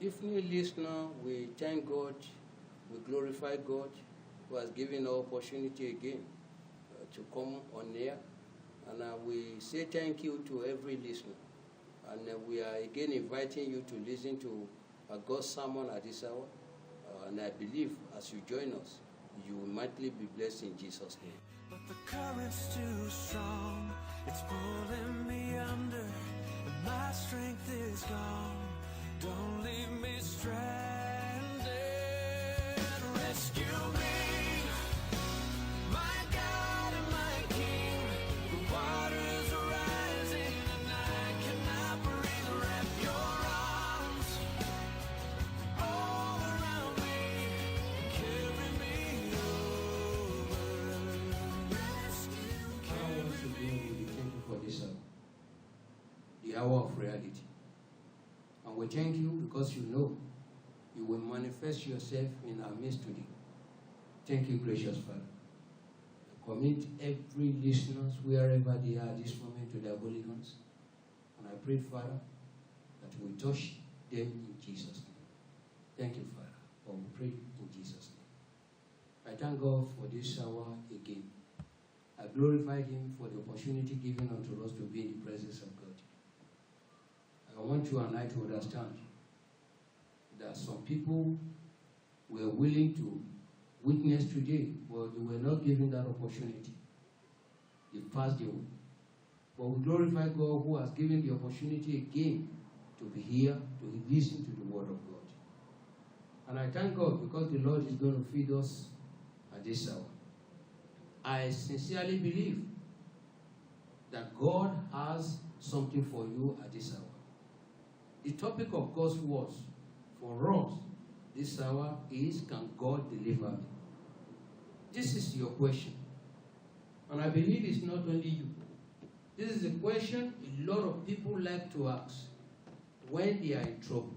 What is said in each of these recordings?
Definitely, listener, we thank God, we glorify God who has given our opportunity again to come on air. And we say thank you to every listener. And we are again inviting you to listen to God's sermon at this hour. And I believe as you join us, you will mightily be blessed in Jesus' name. But the current's too strong, it's pulling me under, and my strength is gone. Don't leave me stranded. Rescue me, my God and my King. The waters are rising and I cannot breathe. Wrap your arms all around me and carry me over. I want to be thank you for this hour, the hour of reality. And we thank you because you know you will manifest yourself in our midst today. Thank you, gracious Father. I commit every listener, wherever they are this moment, to their holy hands. And I pray, Father, that we touch them in Jesus' name. Thank you, Father, for we pray in Jesus' name. I thank God for this hour again. I glorify Him for the opportunity given unto us to be in the presence of God. I want you and I to understand that some people were willing to witness today, but they were not given that opportunity. They passed away. But we glorify God who has given the opportunity again to be here, to listen to the word of God. And I thank God because the Lord is going to feed us at this hour. I sincerely believe that God has something for you at this hour. The topic of God's words for us this hour is, can God deliver me? This is your question. And I believe it's not only you. This is a question a lot of people like to ask when they are in trouble.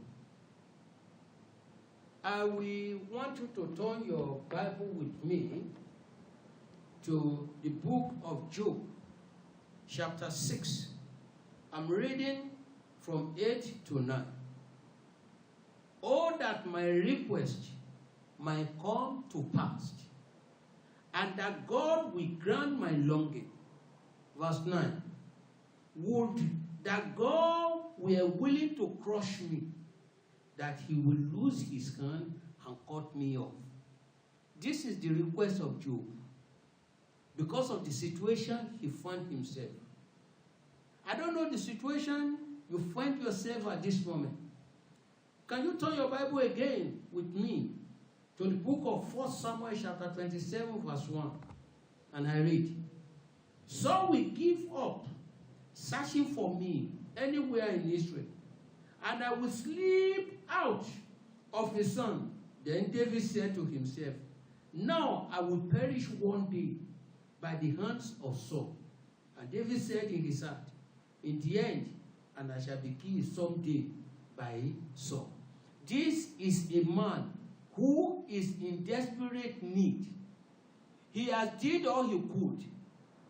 I will want you to turn your Bible with me to the book of Job, chapter 6. I'm reading from 8 to 9. Oh, that my request might come to pass, and that God will grant my longing. Verse 9. Would that God were willing to crush me, that he will lose his hand and cut me off. This is the request of Job, because of the situation he found himself. I don't know the situation you find yourself at this moment. Can you turn your Bible again with me to the book of 1 Samuel chapter 27 verse 1. And I read, Saul will give up searching for me anywhere in Israel, and I will sleep out of the sun. Then David said to himself, now I will perish one day by the hands of Saul. And David said in his heart, in the end, and I shall be killed someday by Saul. This is a man who is in desperate need. He has did all he could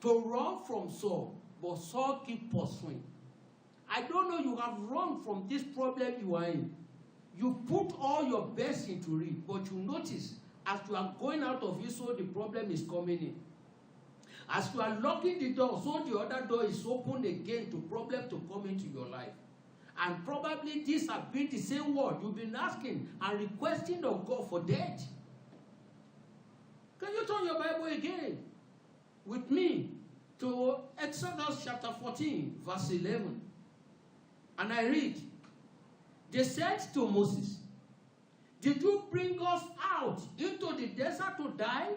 to run from Saul, but Saul keep pursuing. I don't know, you have run from this problem you are in. You put all your best into it, but you notice as you are going out of it, so the problem is coming in. As you are locking the door, so the other door is open again to problem to come into your life. And probably this has been the same word you've been asking and requesting of God for death. Can you turn your Bible again with me to Exodus chapter 14, verse 11? And I read, they said to Moses, did you bring us out into the desert to die,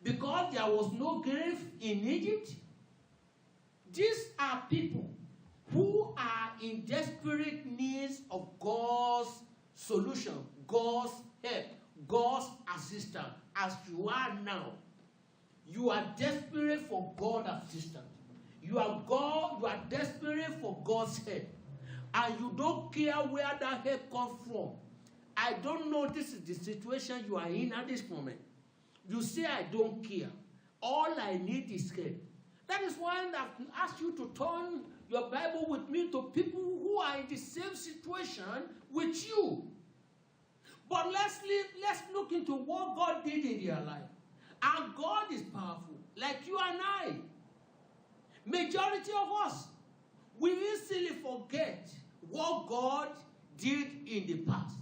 because there was no grave in Egypt? These are people who are in desperate needs of God's solution, God's help, God's assistance. As you are now, you are desperate for God's assistance. You are desperate for God's help. And you don't care where that help comes from. I don't know, this is the situation you are in at this moment. You say, I don't care. All I need is help. That is why I've asked you to turn your Bible with me to people who are in the same situation with you. But let's look into what God did in their life. And God is powerful, like you and I. Majority of us, we easily forget what God did in the past.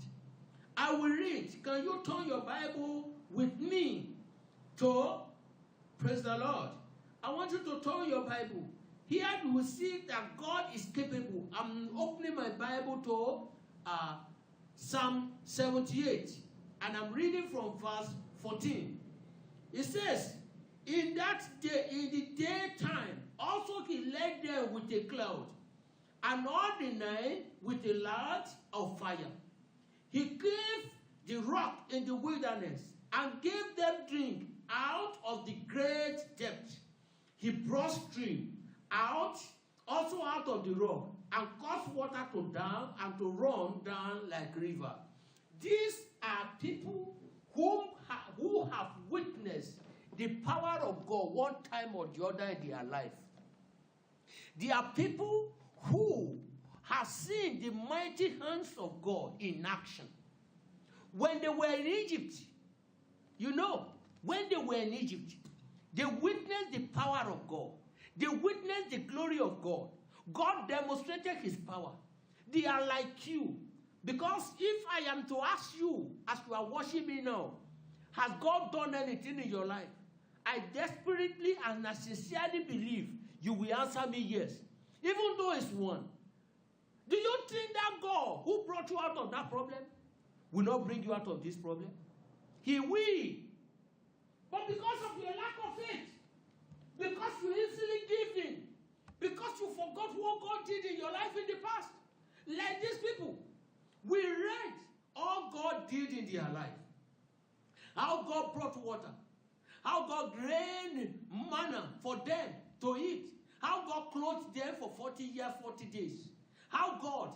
I will read. Can you turn your Bible with me to, praise the Lord. I want you to turn your Bible. Here you will see that God is capable. I'm opening my Bible to Psalm 78, and I'm reading from verse 14. It says, in that day, in the daytime, also he led them with a cloud, and all the night with a light of fire. He gave the rock in the wilderness, and gave them drink out of the great depth. He brought stream out, also out of the rock, and caused water to down and to run down like river. These are people who have witnessed the power of God one time or the other in their life. They are people who have seen the mighty hands of God in action. When they were in Egypt, when they were in Egypt, they witnessed the power of God. They witnessed the glory of God. God demonstrated his power. They are like you. Because if I am to ask you, as you are watching me now, has God done anything in your life? I desperately and I sincerely believe you will answer me yes. Even though it's one. Do you think that God who brought you out of that problem will not bring you out of this problem? He will. But because of your lack of faith, because you easily give in, because you forgot what God did in your life in the past, like these people, we read all God did in their life. How God brought water. How God rained manna for them to eat. How God clothed them for 40 years, 40 days. How God,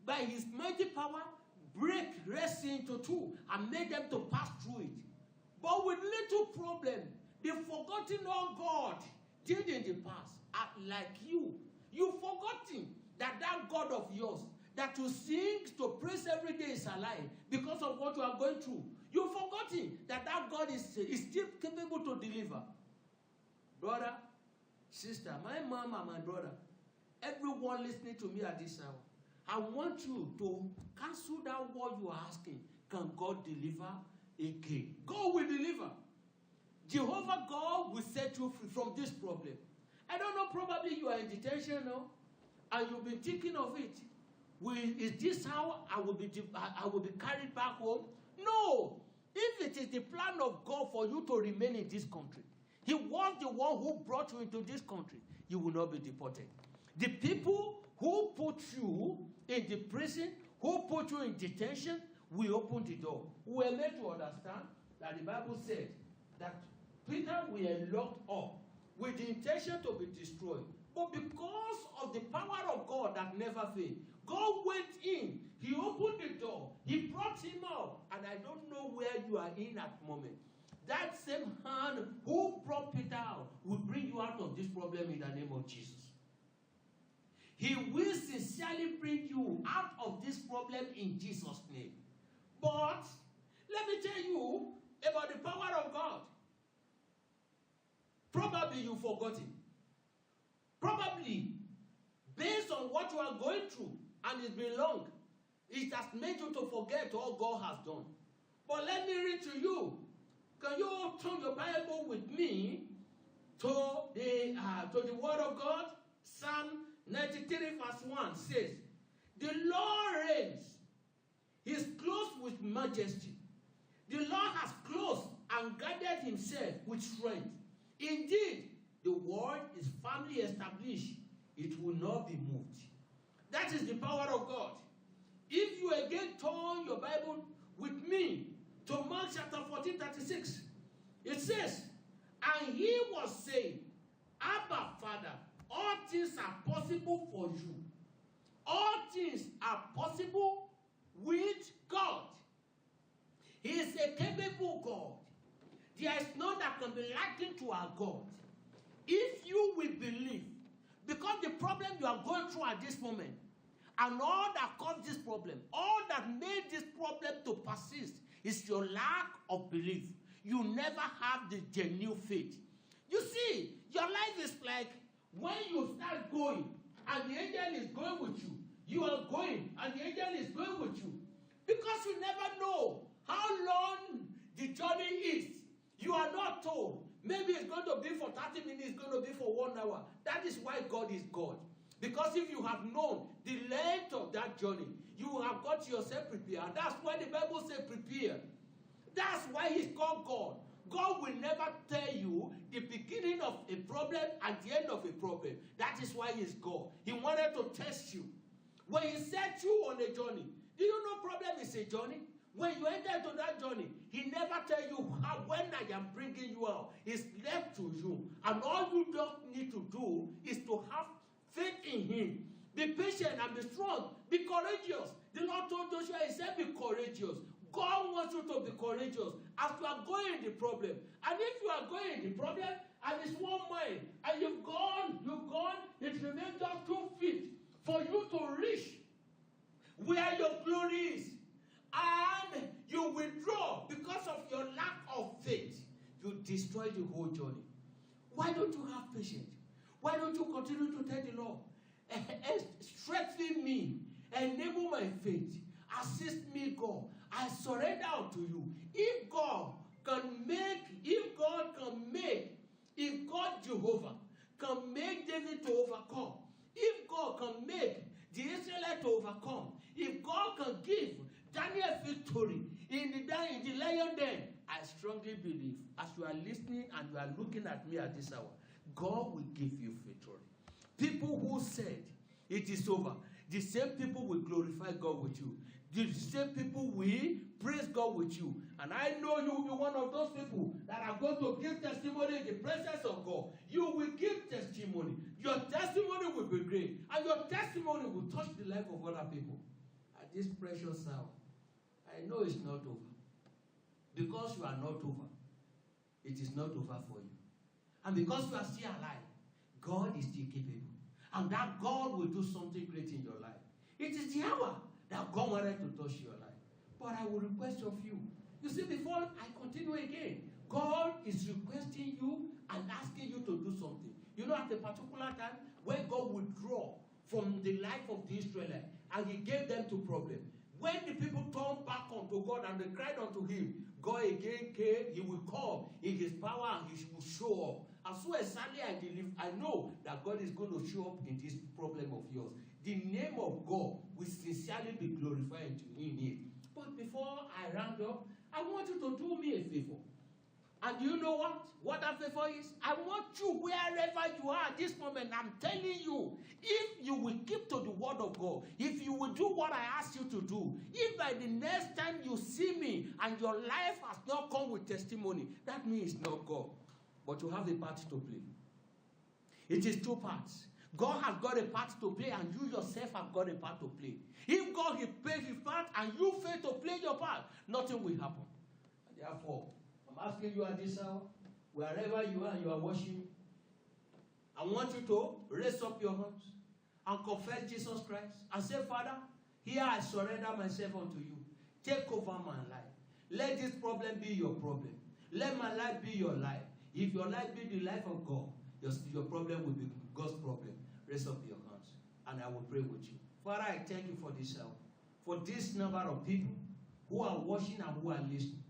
by his mighty power, break Red Sea into two and made them to pass through it. But with little problem, they've forgotten all God did in the past. Like you. You've forgotten that God of yours, that you sing to praise every day is alive because of what you are going through. You've forgotten that God is still capable to deliver. Brother, sister, my mom and my brother, everyone listening to me at this hour, I want you to cancel that word you are asking. Can God deliver again? God will deliver. Jehovah God will set you free from this problem. I don't know, probably you are in detention now, and you've been thinking of it. Is this how I will be carried back home? No. If it is the plan of God for you to remain in this country, he was the one who brought you into this country, you will not be deported. The people who put you in the prison, who put you in detention, will open the door. We are made to understand that the Bible said that Peter were locked up with the intention to be destroyed. But because of the power of God that never failed, God went in. He opened the door. He brought him out. And I don't know where you are in at the moment. That same hand who brought Peter out will bring you out of this problem in the name of Jesus. He will sincerely bring you out of this problem in Jesus' name. But let me tell you about the power of God. Probably you've forgotten. Probably, based on what you are going through, and it's been long, it has made you to forget all God has done. But let me read to you. Can you turn your Bible with me to the Word of God? Psalm 93 verse 1 says, "The Lord reigns. He is clothed with majesty. The Lord has clothed and guarded himself with strength. Indeed, the word is firmly established. It will not be moved." That is the power of God. If you again turn your Bible with me to Mark chapter 14:36, it says, "And he was saying, Abba, Father, all things are possible for you." All things are possible with God. He is a capable God. There is none that can be likened to our God. If you will believe, Because the problem you are going through at this moment, and all that caused this problem, all that made this problem to persist, is your lack of belief. You never have the genuine faith. You see, your life is like when you start going, and the angel is going with you. You are going, and the angel is going with you. Because you never know how long the journey is. You are not told. Maybe it's going to be for 30 minutes, it's going to be for 1 hour. That is why God is God. Because if you have known the length of that journey, you have got yourself prepared. That's why the Bible says prepare. That's why he's called God. God will never tell you the beginning of a problem and the end of a problem. That is why he's God. He wanted to test you. When he set you on a journey, do you know problem is a journey? When you enter into that journey, he never tell you when I am bringing you out. It's left to you. And all you just need to do is to have faith in him. Be patient and be strong. Be courageous. The Lord told Joshua, he said, be courageous. God wants you to be courageous as you are going in the problem. And if you are going in the problem, and it's 1 mile, and you've gone, it remains just 2 feet for you to reach where your glory is. And you withdraw because of your lack of faith. You destroy the whole journey. Why don't you have patience? Why don't you continue to tell the Lord, strengthen me, enable my faith, assist me, God. I surrender unto you. If God Jehovah can make David to overcome, if God can make the Israelites to overcome, if God can give Daniel victory in the lion den, I strongly believe, as you are listening and you are looking at me at this hour, God will give you victory. People who said it is over, the same people will glorify God with you. The same people will praise God with you. And I know you will be one of those people that are going to give testimony in the presence of God. You will give testimony. Your testimony will be great. And your testimony will touch the life of other people. At this precious hour, I know it's not over. Because you are not over, it is not over for you. And because you are still alive, God is still capable. And that God will do something great in your life. It is the hour that God wanted to touch your life. But I will request of you. You see, before I continue again, God is requesting you and asking you to do something. You know, at a particular time, when God withdrew from the life of the Israelites, and he gave them to problem. When the people turned back unto God and they cried unto him, God again came, he will come in his power and he will show up. And so exactly I know that God is going to show up in this problem of yours. The name of God will sincerely be glorified in it. But before I round up, I want you to do me a favor. And do you know what that favor is? I want you, wherever you are at this moment, I'm telling you, if you will keep to the word of God, if you will do what I ask you to do, if by the next time you see me and your life has not come with testimony, that means it's not God. But you have a part to play. It is 2 parts. God has got a part to play and you yourself have got a part to play. If God will play his part and you fail to play your part, nothing will happen. And therefore, I'm asking you at this hour, wherever you are watching, I want you to raise up your hands and confess Jesus Christ and say, Father, here I surrender myself unto you. Take over my life. Let this problem be your problem. Let my life be your life. If your life be the life of God, your problem will be God's problem. Raise up your hands and I will pray with you. Father, I thank you for this hour, for this number of people who are watching and who are listening,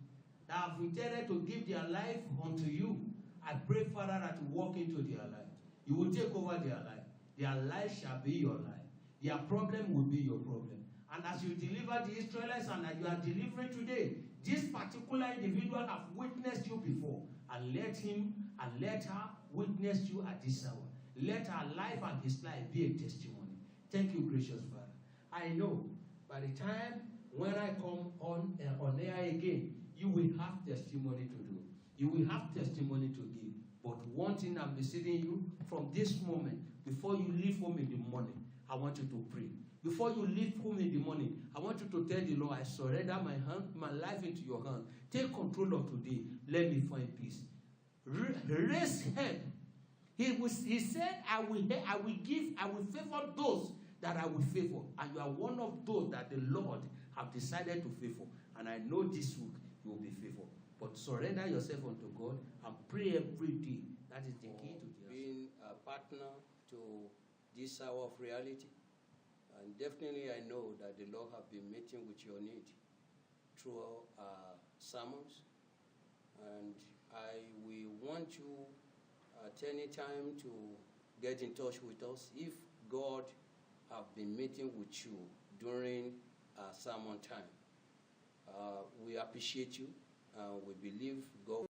that have intended to give their life unto you. I pray, Father, that you walk into their life. You will take over their life. Their life shall be your life. Their problem will be your problem. And as you deliver the Israelites and as you are delivering today, this particular individual have witnessed you before. And let him and let her witness you at this hour. Let her life and his life be a testimony. Thank you, gracious Father. I know by the time when I come on air again, you will have testimony to do. You will have testimony to give. But one thing I'm beseeching you from this moment, before you leave home in the morning, I want you to pray. Before you leave home in the morning, I want you to tell the Lord, I surrender my life into your hands. Take control of today. Let me find peace. Raise help He said, I will favor those that I will favor. And you are one of those that the Lord have decided to favor. And I know this week you will be favored. But surrender yourself unto God and pray every day. That is the key to the being a partner to this hour of reality. And definitely I know that the Lord have been meeting with your need through our sermons. And I will want you at any time to get in touch with us if God have been meeting with you during our sermon time. We appreciate you, and we believe God